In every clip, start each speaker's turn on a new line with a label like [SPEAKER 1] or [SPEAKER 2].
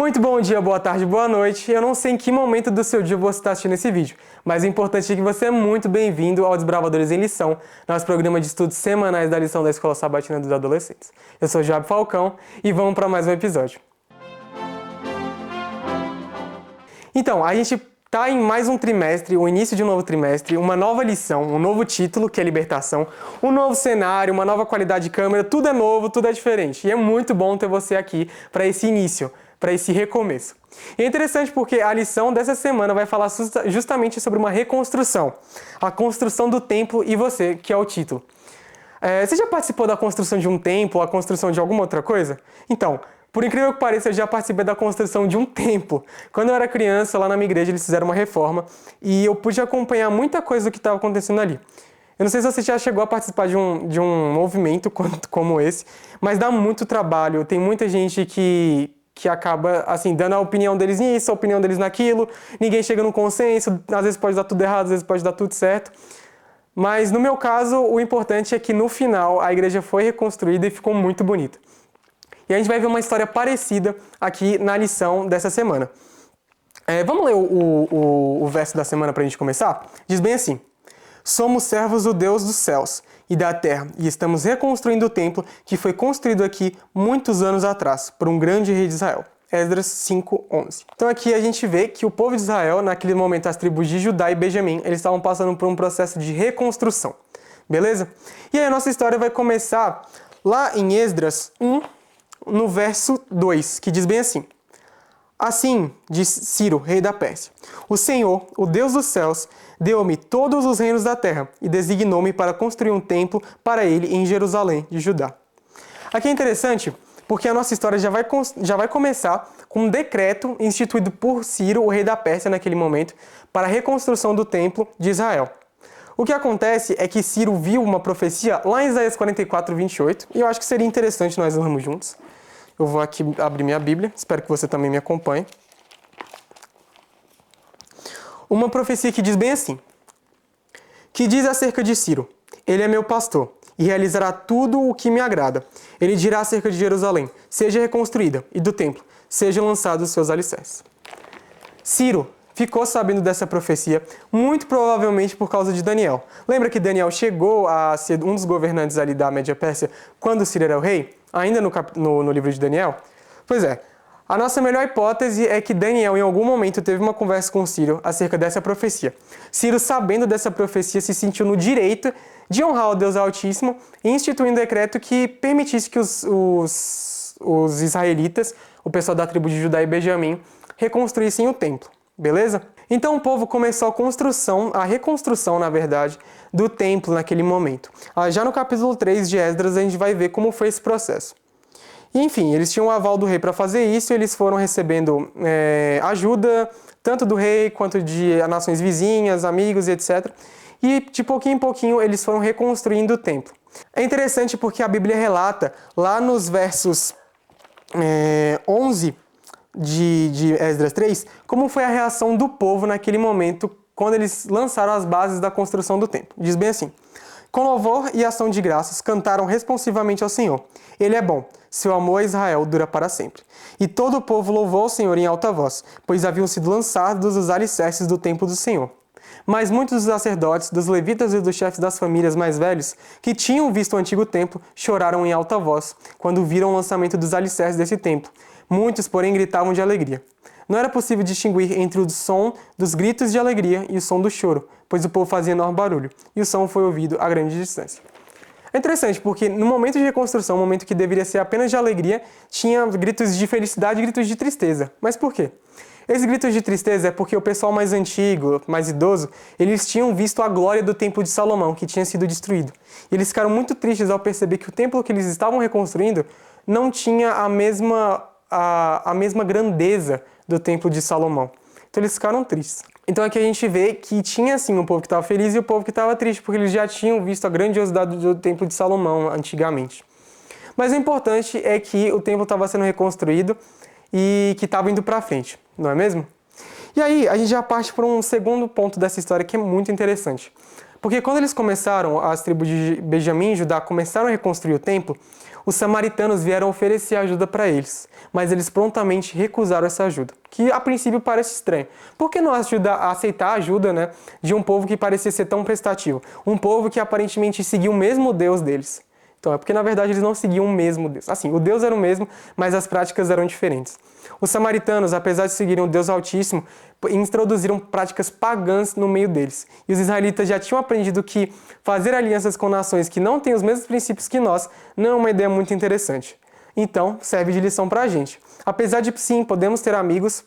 [SPEAKER 1] Muito bom dia, boa tarde, boa noite. Eu não sei em que momento do seu dia você está assistindo esse vídeo, mas o importante é que você é muito bem-vindo ao Desbravadores em Lição, nosso programa de estudos semanais da lição da Escola Sabatina dos Adolescentes. Eu sou Joab Falcão e vamos para mais um episódio. Então, a gente tá em mais um trimestre, o início de um novo trimestre, uma nova lição, um novo título, que é Libertação, um novo cenário, uma nova qualidade de câmera, tudo é novo, tudo é diferente. E é muito bom ter você aqui para esse início, para esse recomeço. E é interessante porque a lição dessa semana vai falar justamente sobre uma reconstrução, a construção do templo e você, que é o título. Você já participou da construção de um templo, a construção de alguma outra coisa? Então, por incrível que pareça, eu já participei da construção de um templo. Quando eu era criança, lá na minha igreja, eles fizeram uma reforma e eu pude acompanhar muita coisa do que estava acontecendo ali. Eu não sei se você já chegou a participar de um movimento como esse, mas dá muito trabalho. Tem muita gente que acaba, assim, dando a opinião deles nisso, a opinião deles naquilo. Ninguém chega num consenso, às vezes pode dar tudo errado, às vezes pode dar tudo certo. Mas no meu caso, o importante é que no final a igreja foi reconstruída e ficou muito bonita. E a gente vai ver uma história parecida aqui na lição dessa semana. Vamos ler o verso da semana para a gente começar? Diz bem assim: somos servos do Deus dos céus e da terra, e estamos reconstruindo o templo que foi construído aqui muitos anos atrás, por um grande rei de Israel. Esdras 5:11. Então aqui a gente vê que o povo de Israel, naquele momento as tribos de Judá e Benjamim, eles estavam passando por um processo de reconstrução. Beleza? E aí a nossa história vai começar lá em Esdras 1, no verso 2, que diz bem assim: assim diz Ciro, rei da Pérsia: o Senhor, o Deus dos céus, deu-me todos os reinos da terra e designou-me para construir um templo para ele em Jerusalém de Judá. Aqui é interessante porque a nossa história já vai começar com um decreto instituído por Ciro, o rei da Pérsia naquele momento, para a reconstrução do templo de Israel. O que acontece é que Ciro viu uma profecia lá em Isaías 44:28, e eu acho que seria interessante nós lermos juntos. Eu vou aqui abrir minha Bíblia, espero que você também me acompanhe. Uma profecia que diz bem assim: que diz acerca de Ciro: ele é meu pastor e realizará tudo o que me agrada. Ele dirá acerca de Jerusalém: seja reconstruída, e do templo: sejam lançados os seus alicerces. Ciro ficou sabendo dessa profecia, muito provavelmente por causa de Daniel. Lembra que Daniel chegou a ser um dos governantes ali da Média Pérsia quando Ciro era o rei? Ainda no livro de Daniel? Pois é, a nossa melhor hipótese é que Daniel em algum momento teve uma conversa com Ciro acerca dessa profecia. Ciro, sabendo dessa profecia, se sentiu no direito de honrar o Deus Altíssimo e instituir um decreto que permitisse que os israelitas, o pessoal da tribo de Judá e Benjamim, reconstruíssem o templo. Beleza? Então o povo começou a reconstrução, na verdade, do templo naquele momento. Já no capítulo 3 de Esdras a gente vai ver como foi esse processo. E, enfim, eles tinham o aval do rei para fazer isso, e eles foram recebendo ajuda, tanto do rei quanto de nações vizinhas, amigos e etc. E de pouquinho em pouquinho eles foram reconstruindo o templo. É interessante porque a Bíblia relata, lá nos versos 11 de Esdras 3, como foi a reação do povo naquele momento, quando eles lançaram as bases da construção do templo. Diz bem assim: com louvor e ação de graças, cantaram responsivamente ao Senhor. Ele é bom, seu amor a Israel dura para sempre. E todo o povo louvou ao Senhor em alta voz, pois haviam sido lançados os alicerces do templo do Senhor. Mas muitos dos sacerdotes, dos levitas e dos chefes das famílias mais velhos, que tinham visto o antigo templo, choraram em alta voz, quando viram o lançamento dos alicerces desse templo. Muitos, porém, gritavam de alegria. Não era possível distinguir entre o som dos gritos de alegria e o som do choro, pois o povo fazia enorme barulho, e o som foi ouvido a grande distância. É interessante, porque no momento de reconstrução, um momento que deveria ser apenas de alegria, tinha gritos de felicidade e gritos de tristeza. Mas por quê? Esses gritos de tristeza é porque o pessoal mais antigo, mais idoso, eles tinham visto a glória do templo de Salomão, que tinha sido destruído. E eles ficaram muito tristes ao perceber que o templo que eles estavam reconstruindo não tinha a mesma grandeza do templo de Salomão. Então eles ficaram tristes. Então aqui a gente vê que tinha assim um povo que estava feliz e o povo que estava triste, porque eles já tinham visto a grandiosidade do templo de Salomão antigamente. Mas o importante é que o templo estava sendo reconstruído e que estava indo para frente, não é mesmo? E aí a gente já parte para um segundo ponto dessa história que é muito interessante. Porque quando eles começaram, as tribos de Benjamim e Judá começaram a reconstruir o templo, Os samaritanos vieram oferecer ajuda para eles, mas eles prontamente recusaram essa ajuda, que a princípio parece estranho. Por que não aceitar a ajuda, né, de um povo que parecia ser tão prestativo? Um povo que aparentemente seguia o mesmo Deus deles. Então, é porque na verdade eles não seguiam o mesmo Deus. Assim, o Deus era o mesmo, mas as práticas eram diferentes. Os samaritanos, apesar de seguirem o Deus Altíssimo, introduziram práticas pagãs no meio deles. E os israelitas já tinham aprendido que fazer alianças com nações que não têm os mesmos princípios que nós não é uma ideia muito interessante. Então, serve de lição para a gente. Apesar de, sim, podemos ter amigos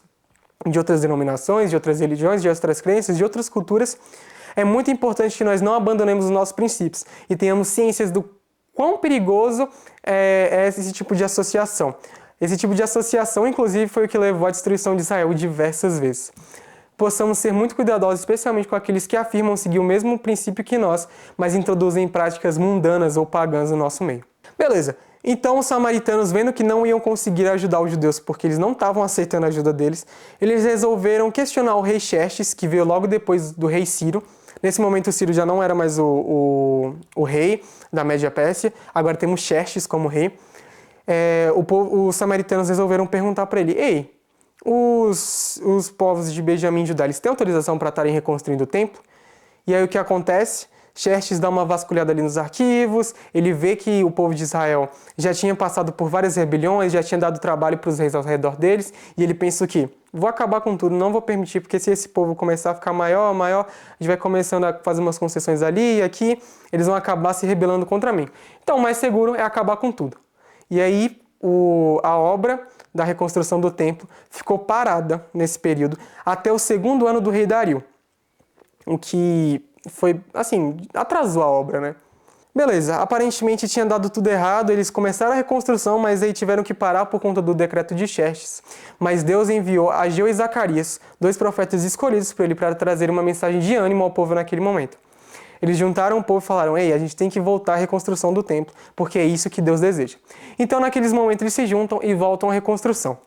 [SPEAKER 1] de outras denominações, de outras religiões, de outras crenças, de outras culturas, é muito importante que nós não abandonemos os nossos princípios e tenhamos ciências do quão perigoso é esse tipo de associação. Esse tipo de associação, inclusive, foi o que levou à destruição de Israel diversas vezes. Possamos ser muito cuidadosos, especialmente com aqueles que afirmam seguir o mesmo princípio que nós, mas introduzem práticas mundanas ou pagãs no nosso meio. Beleza. Então os samaritanos, vendo que não iam conseguir ajudar os judeus porque eles não estavam aceitando a ajuda deles, eles resolveram questionar o rei Xerxes, que veio logo depois do rei Ciro. Nesse momento o Ciro já não era mais o rei da Média Pérsia, agora temos Xerxes como rei. Os samaritanos resolveram perguntar para ele: ei, os povos de Benjamim e Judá, eles têm autorização para estarem reconstruindo o templo? E aí o que acontece? Xerxes dá uma vasculhada ali nos arquivos, ele vê que o povo de Israel já tinha passado por várias rebeliões, já tinha dado trabalho para os reis ao redor deles, e ele pensa o quê? Vou acabar com tudo, não vou permitir, porque se esse povo começar a ficar maior, a gente vai começando a fazer umas concessões ali e aqui, eles vão acabar se rebelando contra mim. Então o mais seguro é acabar com tudo. E aí a obra da reconstrução do templo ficou parada nesse período, até o segundo ano do rei Dario, o que foi, assim, atrasou a obra, né? Beleza, aparentemente tinha dado tudo errado, eles começaram a reconstrução, mas aí tiveram que parar por conta do decreto de Xerxes. Mas Deus enviou Ageu e Zacarias, 2 profetas escolhidos por ele para trazer uma mensagem de ânimo ao povo naquele momento. Eles juntaram o povo e falaram: ei, a gente tem que voltar à reconstrução do templo, porque é isso que Deus deseja. Então, naqueles momentos, eles se juntam e voltam à reconstrução.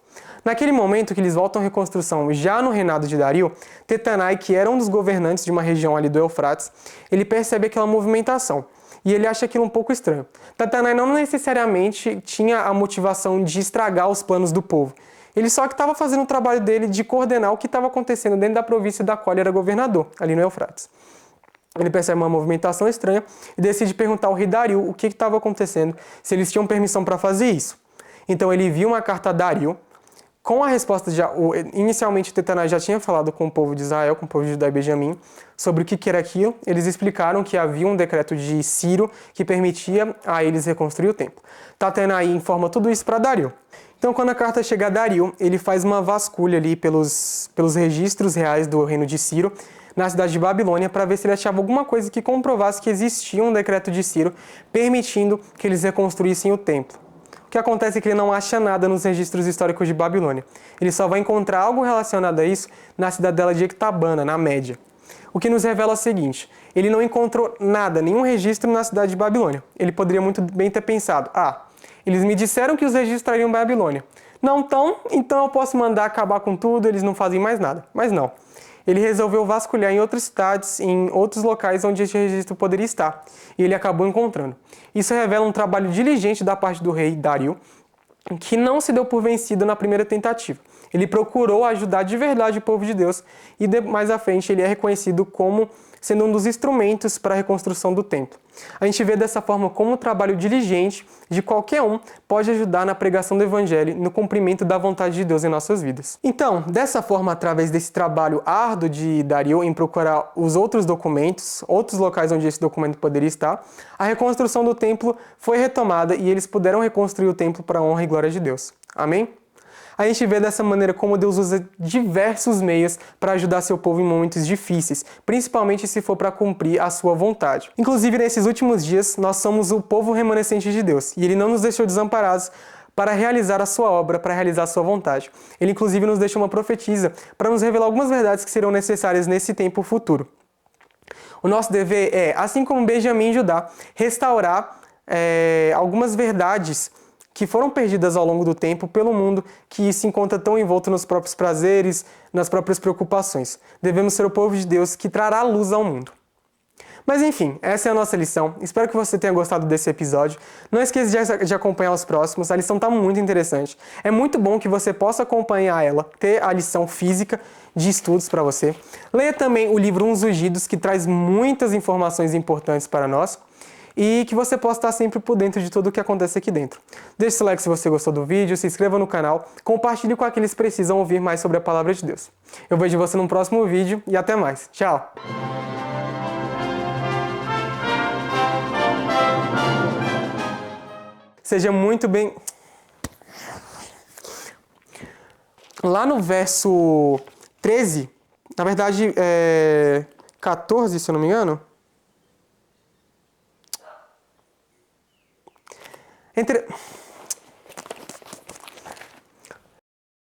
[SPEAKER 1] Naquele momento que eles voltam à reconstrução, já no reinado de Dario, Tetanai, que era um dos governantes de uma região ali do Eufrates, ele percebe aquela movimentação. E ele acha aquilo um pouco estranho. Tetanai não necessariamente tinha a motivação de estragar os planos do povo. Ele só que estava fazendo o trabalho dele de coordenar o que estava acontecendo dentro da província da qual ele era governador, ali no Eufrates. Ele percebe uma movimentação estranha e decide perguntar ao rei Dario o que estava acontecendo, se eles tinham permissão para fazer isso. Então ele envia uma carta a Dario. Com a resposta, inicialmente Tetanai já tinha falado com o povo de Israel, com o povo de Judá e Benjamim, sobre o que era aquilo. Eles explicaram que havia um decreto de Ciro que permitia a eles reconstruir o templo. Tetanai informa tudo isso para Dario. Então, quando a carta chega a Dario, ele faz uma vasculha ali pelos registros reais do reino de Ciro, na cidade de Babilônia, para ver se ele achava alguma coisa que comprovasse que existia um decreto de Ciro permitindo que eles reconstruíssem o templo. O que acontece é que ele não acha nada nos registros históricos de Babilônia. Ele só vai encontrar algo relacionado a isso na cidadela de Ecbatana, na Média. O que nos revela o seguinte: ele não encontrou nada, nenhum registro na cidade de Babilônia. Ele poderia muito bem ter pensado: eles me disseram que os registrariam em Babilônia. Não estão, então eu posso mandar acabar com tudo, eles não fazem mais nada. Mas não. Ele resolveu vasculhar em outras cidades, em outros locais onde esse registro poderia estar. E ele acabou encontrando. Isso revela um trabalho diligente da parte do rei Dario, que não se deu por vencido na primeira tentativa. Ele procurou ajudar de verdade o povo de Deus e mais à frente ele é reconhecido como sendo um dos instrumentos para a reconstrução do templo. A gente vê dessa forma como o trabalho diligente de qualquer um pode ajudar na pregação do evangelho e no cumprimento da vontade de Deus em nossas vidas. Então, dessa forma, através desse trabalho árduo de Dario em procurar os outros documentos, outros locais onde esse documento poderia estar, a reconstrução do templo foi retomada e eles puderam reconstruir o templo para a honra e glória de Deus. Amém? A gente vê dessa maneira como Deus usa diversos meios para ajudar seu povo em momentos difíceis, principalmente se for para cumprir a sua vontade. Inclusive, nesses últimos dias, nós somos o povo remanescente de Deus, e Ele não nos deixou desamparados para realizar a sua obra, para realizar a sua vontade. Ele, inclusive, nos deixou uma profetisa para nos revelar algumas verdades que serão necessárias nesse tempo futuro. O nosso dever é, assim como Benjamim e Judá, restaurar algumas verdades que foram perdidas ao longo do tempo pelo mundo que se encontra tão envolto nos próprios prazeres, nas próprias preocupações. Devemos ser o povo de Deus que trará luz ao mundo. Mas enfim, essa é a nossa lição. Espero que você tenha gostado desse episódio. Não esqueça de acompanhar os próximos, a lição está muito interessante. É muito bom que você possa acompanhar ela, ter a lição física de estudos para você. Leia também o livro Uns Ungidos, que traz muitas informações importantes para nós. E que você possa estar sempre por dentro de tudo o que acontece aqui dentro. Deixe seu like se você gostou do vídeo, se inscreva no canal, compartilhe com aqueles que precisam ouvir mais sobre a Palavra de Deus. Eu vejo você no próximo vídeo e até mais. Tchau! Seja muito bem... Lá no verso 13, na verdade, 14, se eu não me engano. Entre...